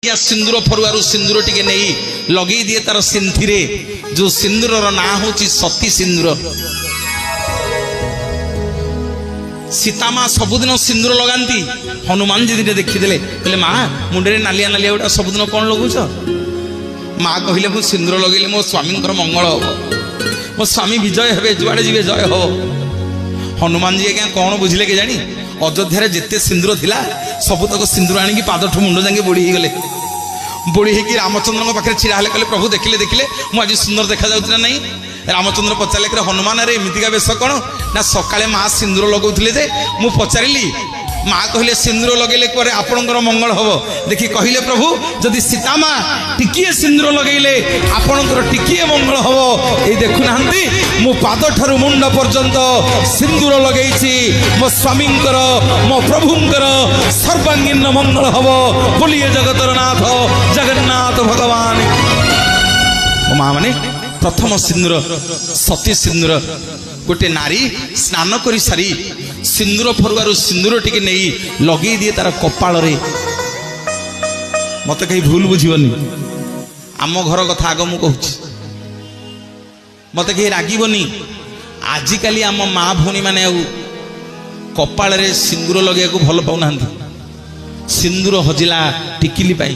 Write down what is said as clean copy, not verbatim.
सिंदूर फरुआरु सिंदूर टिके नहीं लगे दिए तार सिंथी जो सिंदूर ना हूँ सती सिंदूर। सीतामा सबुदिन सिंदूर लगाती हनुमान जी दिने देखीदे कहले माँ मुंडे नालिया नालिया गोटा सबुदिन कौन लगुच। माँ कहले मु सिंदूर लगे मो स्वामी मंगल हम मो स्वामी विजय हे जुआड़े जी जय हो। हनुमान जी क्या कौन बुझिले के जानी अयोध्या जिते सिंदूर थिला सब तक सिंदूर आणिकी पादठू मुंड जाके बोड़ी गले बोड़ी होगी रामचंद्र पाखे छिड़ा हेले कहले प्रभु देखिले देखिले मुझे सुंदर देखा जाउछि ना नहीं। रामचंद्र पचारे कि हनुमान रे एमितिका बेश कौन ना सकाळे माँ सिंदूर लगौथिले जे मु पचारिली माँ कहले सिंदूर लगेले करे आपणकर मंगल हबो। देखि कहले प्रभु जदि सीता माँ टिकिए सिंदूर लगेले आपणकर टिकिए मंगल हबो। ए देखु नाहंती मु पाद ठारु मुंड पर्यंत सिंदूर लगेछि मो स्वामींकर मो प्रभुंकर सर्वांगीन मंगल हबो। बोलिए जगतर नाथ जगन्नाथ भगवान। माँ माने प्रथम सिंदूर सती सिंदूर गोटे नारी स्नान कर सारी सिंदूर फरुआरु सिंदूर टिके नहीं लगे दिए तार कपाल रे। मत कहीं भूल बुझीबनी आम घर कथा आग मु कहूँ मत कहीं रागिबनी। आजिकाली आम माँ भौणी माने कपाल रे सिंदूर लगे भल पाऊना सिंदूर हजिला टिकिली पाई।